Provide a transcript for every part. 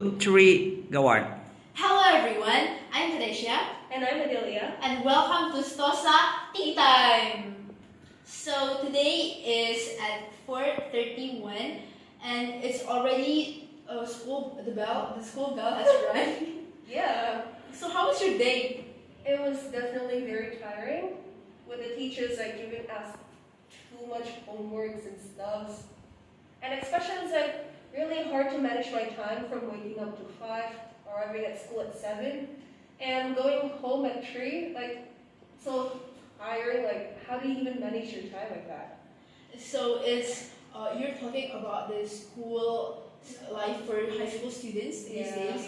Three, go on. Hello everyone, I'm Tanisha And I'm Adelia. and welcome to Swasta Tea Time. So today is at 4:31 and it's already the school bell has run. Yeah, So how was your day? it was definitely very tiring with the teachers giving us too much homeworks and stuff. And especially it's really hard to manage my time from waking up to 5, arriving at school at 7, and going home at 3. So tiring. How do you even manage your time like that? So it's you're talking about the school life for high school students these Yeah. days.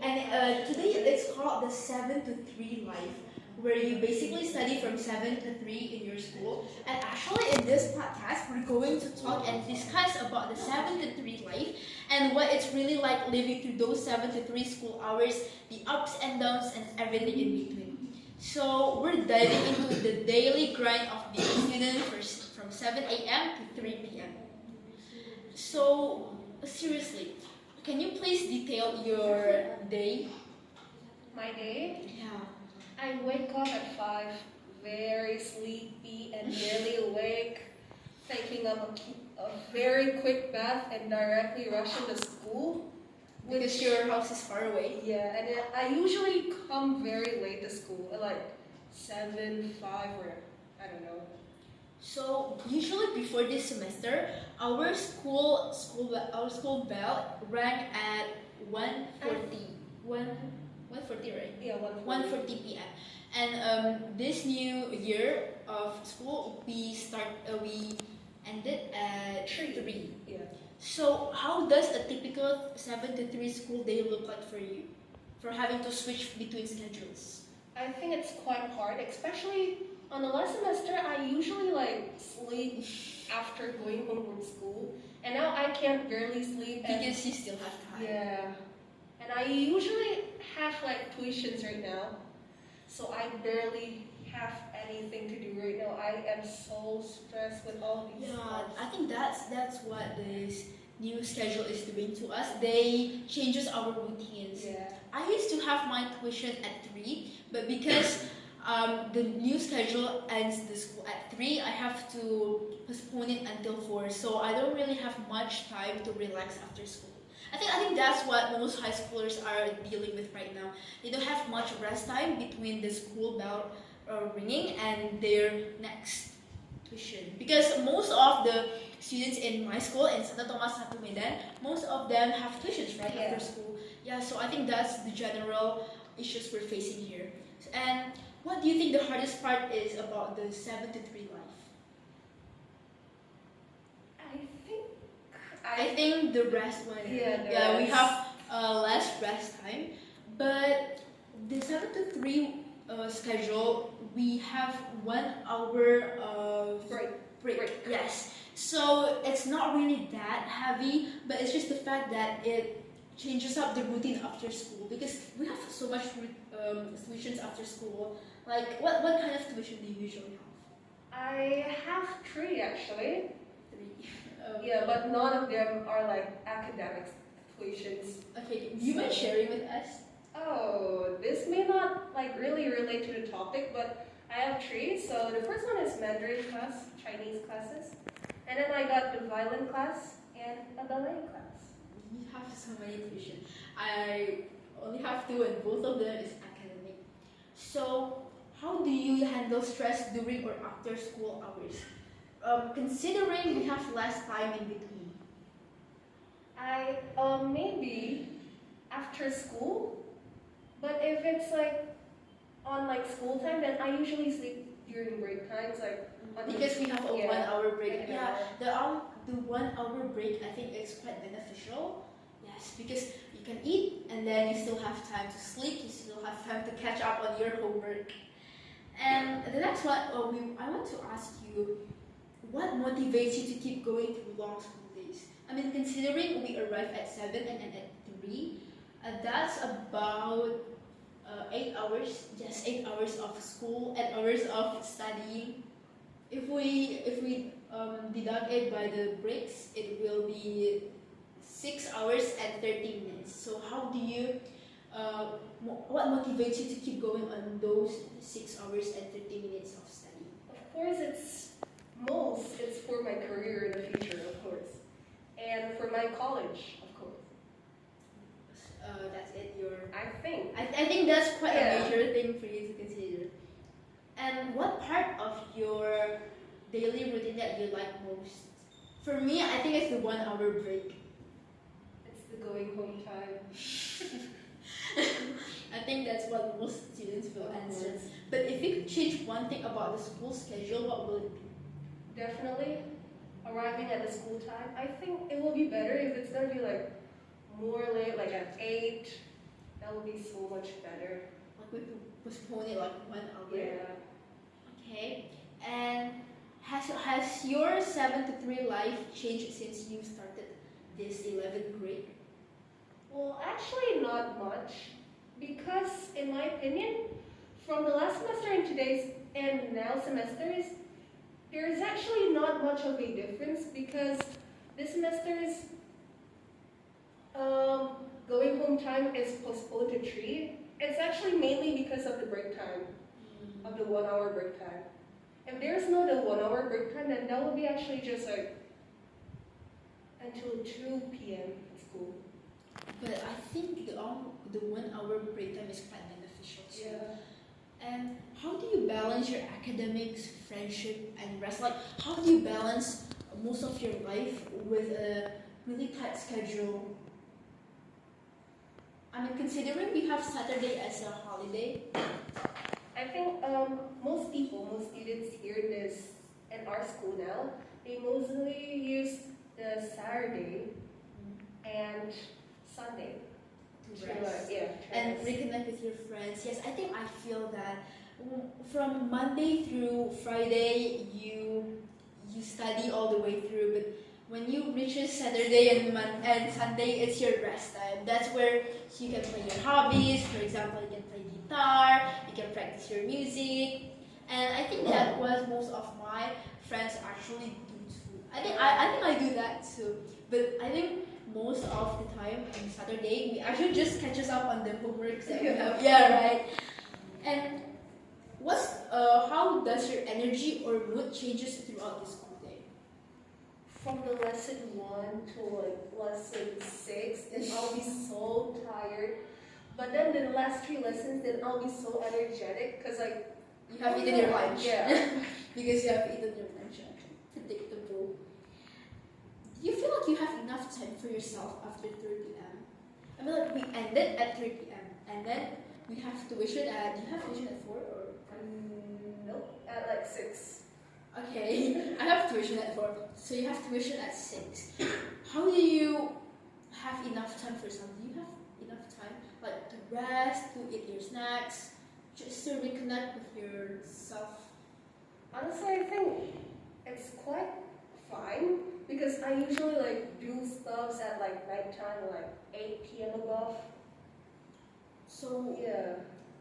And today it's called the 7 to 3 life, where you basically study from 7 to 3 in your school. And actually, in this podcast, we're going to talk and discuss about the 7 to 3 life and what it's really like living through those 7 to 3 school hours, the ups and downs, and everything in between. So we're diving into the daily grind of being a student from 7 a.m. to 3 p.m. So seriously, can you please detail your day? My day? Yeah. I wake up at 5, very sleepy and barely awake, taking up a very quick bath and directly rushing to school. Because your house is far away. Yeah, and I usually come very late to school, at 7, 5, or I don't know. So usually before this semester, our school bell rang at 1:40. 1:40, right? Yeah, 1:40 p.m. And this new year of school, we ended at 3. Yeah. So how does a typical 7 to 3 school day look like for you? For having to switch between schedules? I think it's quite hard, especially on the last semester. I usually sleep after going home from school, and now I can't barely sleep. Because you still have time. Yeah, and I usually have tuitions right now, so I barely have anything to do right now. I am so stressed with all these Yeah, stuff. I think that's what this new schedule is doing to us. They changes our routines. Yeah. I used to have my tuition at 3, but because the new schedule ends the school at 3, I have to postpone it until 4. So I don't really have much time to relax after school. I think that's what most high schoolers are dealing with right now. They don't have much rest time between the school bell ringing and their next tuition, because most of the students in my school in Santo, Medan, most of them have tuitions right Yeah. after school. Yeah, so I think that's the general issues we're facing here. And what do you think the hardest part is about the 7 to 3 life? I think the rest one. Yeah, the We rest. have less rest time, but the 7 to 3 schedule, we have 1 hour of break. Yes. So it's not really that heavy, but it's just the fact that it changes up the routine after school, because we have so much tuitions after school. Like what kind of tuition do you usually have? I have 3 actually. 3. Yeah, but none of them are academic tuitions. Okay, do you mind sharing with us? Oh, this may not really relate to the topic, but I have 3. So the first one is Mandarin class, Chinese classes, and then I got the violin class and a ballet class. You have so many tuition. I only have 2, and both of them is academic. So, how do you handle stress during or after school hours? Considering we have less time in between. I maybe after school, but if it's on school time, then I usually sleep during break times, on the- Because we have a yeah, 1 hour break. an Yeah, hour. the 1 hour break I think is quite beneficial. Yes, because you can eat and then you still have time to sleep. You still have time to catch up on your homework. And the next one, I want to ask you, what motivates you to keep going through long school days? I mean, considering we arrive at 7 and end at 3, that's about 8 hours. Yes, 8 hours of school and hours of studying. If we deduct it by the breaks, it will be 6 hours and 30 minutes. So how do you, what motivates you to keep going on those 6 hours and 30 minutes of study? Of course, it's for my career in the future, of course, and for my college, of course. That's it. Your I think. I think that's quite Yeah. a major thing for you to consider. And what part of your daily routine that you like most? For me, I think it's the 1 hour break. It's the going home time. I think that's what most students will Of answer. course. But if you could change one thing about the school schedule, what will it be? Definitely arriving at the school time. I think it will be better if it's gonna be like more late, like at 8. That would be so much better. Like we could postpone it like 1 hour. Yeah. Okay. And has your 7 to 3 life changed since you started this 11th grade? Well, actually not much, because in my opinion, from the last semester and today's and now semesters, there is actually not much of a difference because this semester's going home time is postponed to 3. It's actually mainly because of the break time, of the 1 hour break time. If there's not a 1 hour break time, then that would be actually just like until 2 p.m. at school. But I think the 1 hour break time is quite beneficial too. Yeah. And how do you balance your academics, friendship, and rest? Like, how do you balance most of your life with a really tight schedule? I mean, considering we have Saturday as a holiday. I think most students here in our school now, they mostly use the Saturday and Sunday To rest. to And rest. reconnect with your friends. Yes, I think I feel that from Monday through Friday, you study all the way through, but when you reaches Saturday and Sunday, it's your rest time. That's where you can play your hobbies. For example, you can play guitar, you can practice your music, and I think that was most of my friends actually do too. I think I do that too, but I think most of the time on Saturday we actually just catches up on the homeworks that we have. Yeah, right. And how does your energy or mood changes throughout the school day? From the lesson 1 to like lesson 6, then I'll be so tired. But then the last 3 lessons, then I'll be so energetic because like You have eaten your lunch. Yeah. Because you have eaten your lunch. Actually. Predictable. Do you feel like you have enough time for yourself after 3 p.m.? I mean, like we ended at 3 p.m. and then we have tuition at. Do you have tuition at 4 or 5? Nope, at like 6. Okay, I have tuition at 4, so you have tuition at 6. How do you have enough time for yourself? Do you have enough time, like to rest, to eat your snacks, just to reconnect with yourself? Honestly, I think it's quite fine because I usually like do stuff at like nighttime, like 8 p.m. above. So Yeah.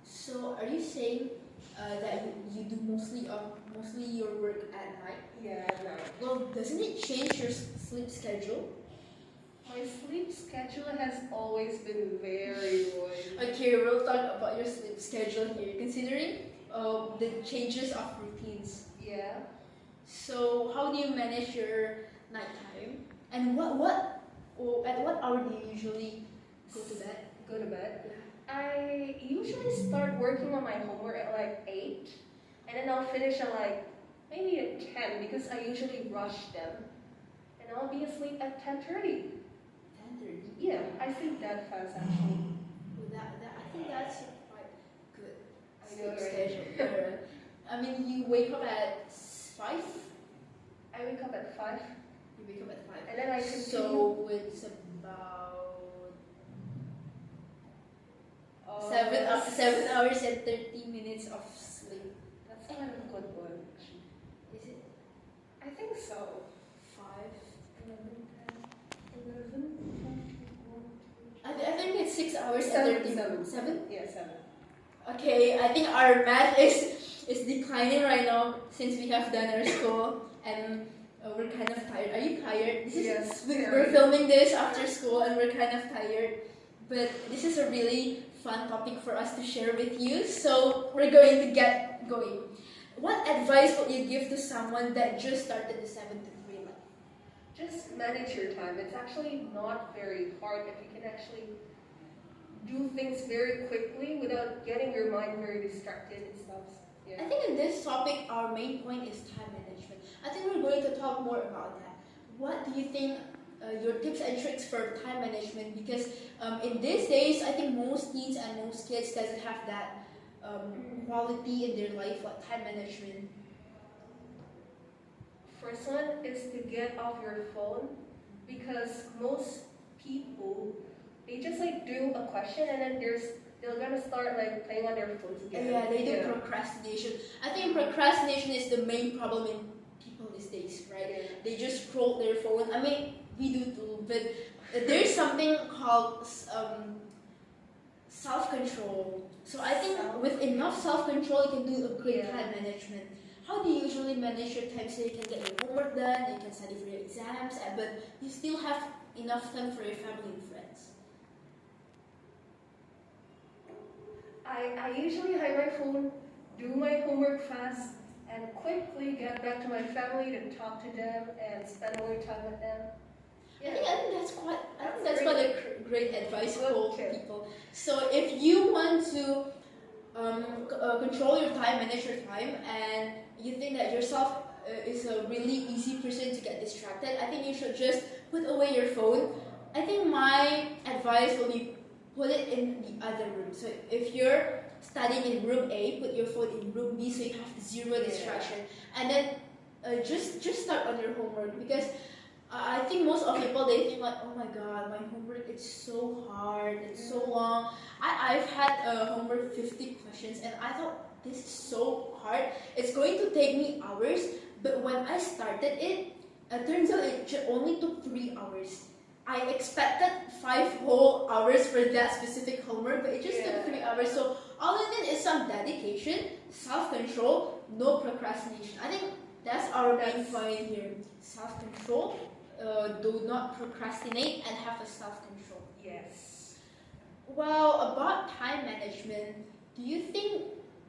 So are you saying that you do mostly your work at night? Yeah, no. Well, doesn't it change your sleep schedule? My sleep schedule has always been very low. Okay, we'll talk about your sleep schedule here, considering the changes of routines. Yeah. So how do you manage your nighttime? And at what hour do you usually go to bed? Go to bed. Yeah. I usually start working on my homework at like 8, and then I'll finish at like maybe at 10 because I usually rush them, and I'll be asleep at 10:30. 10:30. Yeah, I sleep that fast actually. I think that's quite good. I know, Sleep right? schedule. I mean, you wake up at 5. I wake up at 5, You wake up at 5. and then I continue. So it's about uh, 7 hours and 30 minutes of sleep. That's kind of a good one. Actually. Is it I think so. 5? 11, 10, 11, 12, I think it's 6 hours and 30 minutes. 7? Yeah, 7. Okay, I think our math is declining right now since we have done our school, and we're kind of tired. Are you tired? Yes, We're very. filming this after school and we're kind of tired. But this is a really fun topic for us to share with you. So we're going to get going. What advice would you give to someone that just started the 7 to 3 life? Just manage your time. It's actually not very hard if you can actually do things very quickly without getting your mind very distracted and stuff. I think in this topic, our main point is time management. I think we're going to talk more about that. What do you think your tips and tricks for time management? Because in these days, I think most teens and most kids doesn't have that quality in their life, like time management. First one is to get off your phone because most people they just like do a question and then they're gonna start like playing on their phones again. Yeah, they do procrastination. I think procrastination is the main problem in people these days, right? Yeah. They just scroll their phone. I mean, we do too, but there's something called self-control. So I think with enough self-control, you can do a great time management. How do you usually manage your time so you can get your homework done, you can study for your exams, but you still have enough time for your family and friends? I usually hide my phone, do my homework fast, and quickly get back to my family to talk to them and spend more time with them. I think that's quite a great advice for Okay. people. So if you want to control your time, manage your time, and you think that yourself is a really easy person to get distracted, I think you should just put away your phone. I think my advice will be put it in the other room. So if you're studying in room A, put your phone in room B so you have zero distraction. And then just start on your homework because I think most of people they think like, oh my god, my homework is so hard, it's so long. I've had homework 50 questions and I thought this is so hard. It's going to take me hours, but when I started it, turns out it only took 3 hours. I expected 5 whole hours for that specific homework, but it just took 3 hours. So all it is some dedication, self-control, no procrastination. I think that's our main point here. Self-control, do not procrastinate, and have a self-control. Yes. Well, about time management, do you think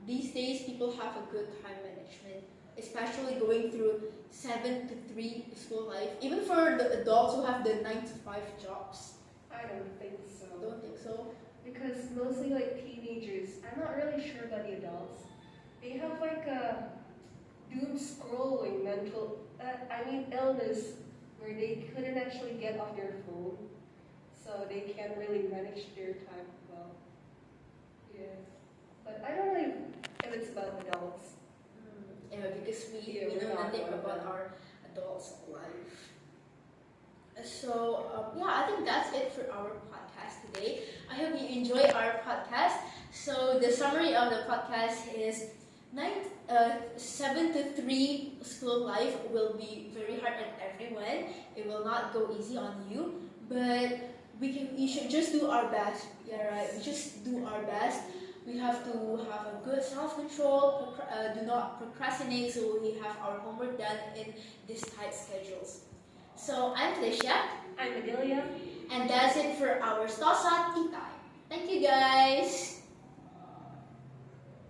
these days people have a good time management? Especially going through 7 to 3 school life, even for the adults who have the 9 to 5 jobs. I don't think so. Don't think so? Because mostly like teenagers, I'm not really sure about the adults. They have like a doom scrolling illness where they couldn't actually get off their phone, so they can't really manage their time well. Yeah, but I don't know if it's about adults. Yeah, because we we're know not nothing one of about them. our adults' life. So, I think that's it for our podcast today. I hope you enjoy our podcast. So, the summary of the podcast is 7 to 3 school life will be very hard on everyone. It will not go easy on you, but we should just do our best. Yeah, right. We just do our best. We have to have a good self-control, do not procrastinate so we have our homework done in these tight schedules. So I'm Felicia, I'm Adelia. and that's it for our Swasta Tea Time. Thank you guys!